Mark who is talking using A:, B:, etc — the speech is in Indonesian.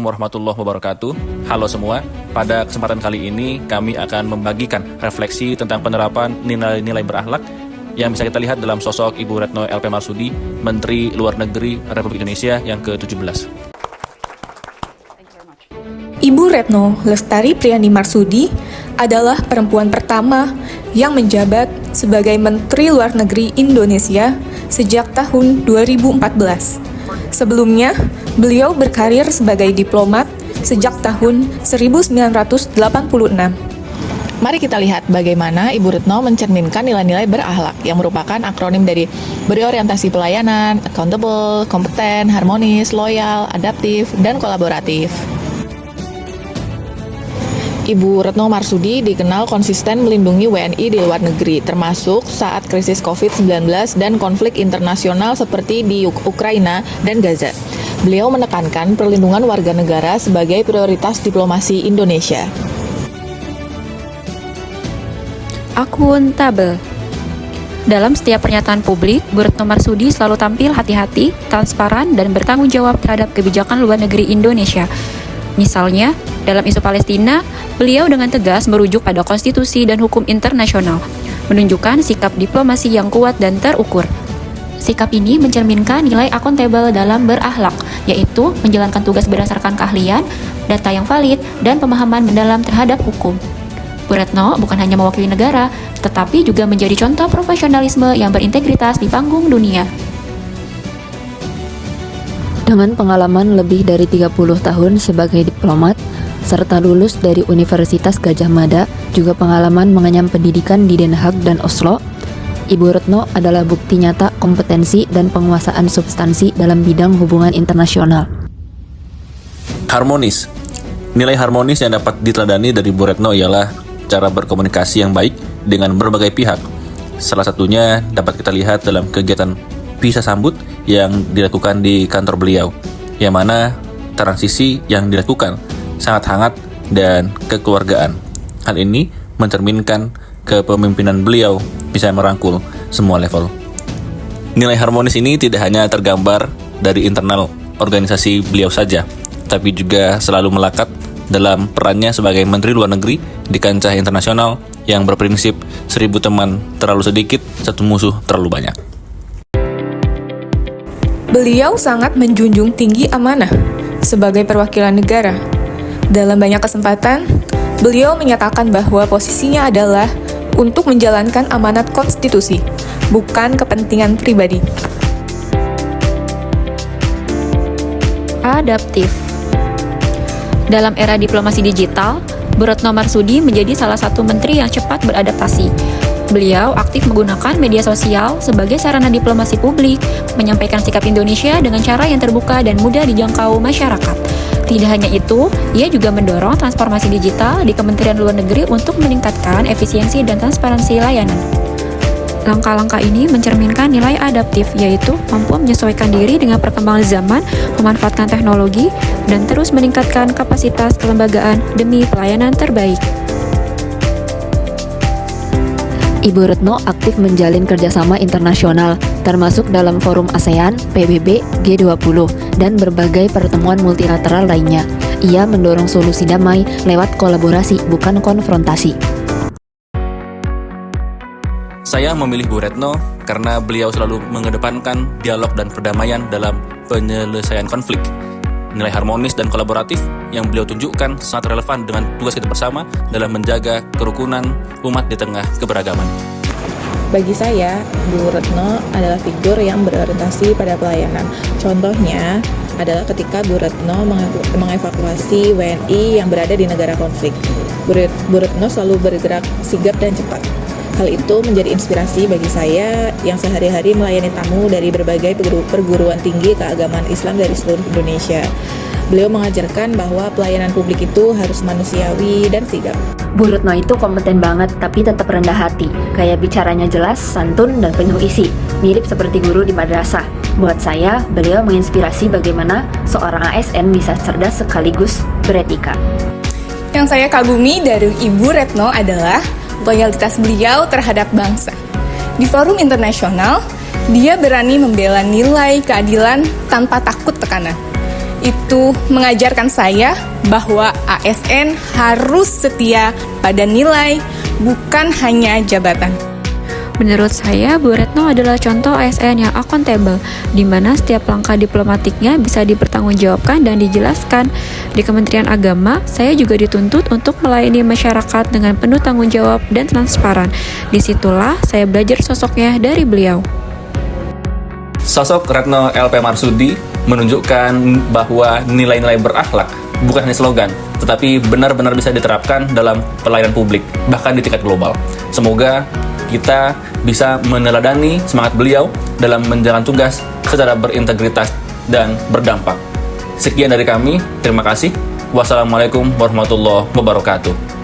A: Assalamualaikum warahmatullahi wabarakatuh. Halo semua, pada kesempatan kali ini kami akan membagikan refleksi tentang penerapan nilai-nilai berakhlak yang bisa kita lihat dalam sosok Ibu Retno LP Marsudi, Menteri Luar Negeri Republik Indonesia yang ke-17.
B: Ibu Retno Lestari Priani Marsudi adalah perempuan pertama yang menjabat sebagai Menteri Luar Negeri Indonesia sejak tahun 2014. Sebelumnya, beliau berkarir sebagai diplomat sejak tahun 1986.
C: Mari kita lihat bagaimana Ibu Retno mencerminkan nilai-nilai berakhlak yang merupakan akronim dari berorientasi pelayanan, accountable, kompeten, harmonis, loyal, adaptif, dan kolaboratif. Ibu Retno Marsudi dikenal konsisten melindungi WNI di luar negeri, termasuk saat krisis COVID-19 dan konflik internasional seperti di Ukraina dan Gaza. Beliau menekankan perlindungan warga negara sebagai prioritas diplomasi Indonesia.
D: Akuntabel. Dalam setiap pernyataan publik, Bu Retno Marsudi selalu tampil hati-hati, transparan, dan bertanggung jawab terhadap kebijakan luar negeri Indonesia. Misalnya, dalam isu Palestina, beliau dengan tegas merujuk pada konstitusi dan hukum internasional, menunjukkan sikap diplomasi yang kuat dan terukur. Sikap ini mencerminkan nilai akuntabel dalam berakhlak, yaitu menjalankan tugas berdasarkan keahlian, data yang valid, dan pemahaman mendalam terhadap hukum. Bu Retno bukan hanya mewakili negara, tetapi juga menjadi contoh profesionalisme yang berintegritas di panggung dunia.
E: Dengan pengalaman lebih dari 30 tahun sebagai diplomat, serta lulus dari Universitas Gadjah Mada, juga pengalaman mengenyam pendidikan di Den Haag dan Oslo, Ibu Retno adalah bukti nyata kompetensi dan penguasaan substansi dalam bidang hubungan internasional.
A: Harmonis. Nilai harmonis yang dapat diteladani dari Bu Retno ialah cara berkomunikasi yang baik dengan berbagai pihak. Salah satunya dapat kita lihat dalam kegiatan Bisa Sambut yang dilakukan di kantor beliau, yang mana transisi yang dilakukan sangat hangat dan kekeluargaan. Hal ini mencerminkan kepemimpinan beliau bisa merangkul semua level. Nilai harmonis ini tidak hanya tergambar dari internal organisasi beliau saja, tapi juga selalu melekat dalam perannya sebagai Menteri Luar Negeri di kancah internasional yang berprinsip 1000 teman terlalu sedikit, 1 musuh terlalu banyak.
B: Beliau sangat menjunjung tinggi amanah sebagai perwakilan negara. Dalam banyak kesempatan, beliau menyatakan bahwa posisinya adalah untuk menjalankan amanat konstitusi, bukan kepentingan pribadi.
D: Adaptif. Dalam era diplomasi digital, Bu Retno Marsudi menjadi salah satu menteri yang cepat beradaptasi. Beliau aktif menggunakan media sosial sebagai sarana diplomasi publik, menyampaikan sikap Indonesia dengan cara yang terbuka dan mudah dijangkau masyarakat. Tidak hanya itu, ia juga mendorong transformasi digital di Kementerian Luar Negeri untuk meningkatkan efisiensi dan transparansi layanan. Langkah-langkah ini mencerminkan nilai adaptif, yaitu mampu menyesuaikan diri dengan perkembangan zaman, memanfaatkan teknologi, dan terus meningkatkan kapasitas kelembagaan demi pelayanan terbaik.
E: Ibu Retno aktif menjalin kerjasama internasional, termasuk dalam forum ASEAN, PBB, G20, dan berbagai pertemuan multilateral lainnya. Ia mendorong solusi damai lewat kolaborasi, bukan konfrontasi.
A: Saya memilih Bu Retno karena beliau selalu mengedepankan dialog dan perdamaian dalam penyelesaian konflik. Nilai harmonis dan kolaboratif yang beliau tunjukkan sangat relevan dengan tugas kita bersama dalam menjaga kerukunan umat di tengah keberagaman.
C: Bagi saya, Bu Retno adalah figur yang berorientasi pada pelayanan. Contohnya adalah ketika Bu Retno mengevakuasi WNI yang berada di negara konflik. Bu Retno selalu bergerak sigap dan cepat. Hal itu menjadi inspirasi bagi saya yang sehari-hari melayani tamu dari berbagai perguruan tinggi keagamaan Islam dari seluruh Indonesia. Beliau mengajarkan bahwa pelayanan publik itu harus manusiawi dan sigap.
E: Bu Retno itu kompeten banget, tapi tetap rendah hati. Gaya bicaranya jelas, santun, dan penuh isi. Mirip seperti guru di madrasah. Buat saya, beliau menginspirasi bagaimana seorang ASN bisa cerdas sekaligus beretika.
B: Yang saya kagumi dari Ibu Retno adalah loyalitas beliau terhadap bangsa. Di forum internasional, dia berani membela nilai keadilan tanpa takut tekanan. itu mengajarkan saya bahwa ASN harus setia pada nilai, bukan hanya jabatan.
D: Menurut saya, Bu Retno adalah contoh ASN yang akuntabel, di mana setiap langkah diplomatiknya bisa dipertanggungjawabkan dan dijelaskan. Di Kementerian Agama, saya juga dituntut untuk melayani masyarakat dengan penuh tanggung jawab dan transparan. Disitulah saya belajar sosoknya dari beliau.
A: Sosok Retno LP Marsudi menunjukkan bahwa nilai-nilai berakhlak bukan hanya slogan, tetapi benar-benar bisa diterapkan dalam pelayanan publik, bahkan di tingkat global. Semoga kita bisa meneladani semangat beliau dalam menjalankan tugas secara berintegritas dan berdampak. Sekian dari kami, terima kasih. Wassalamualaikum warahmatullahi wabarakatuh.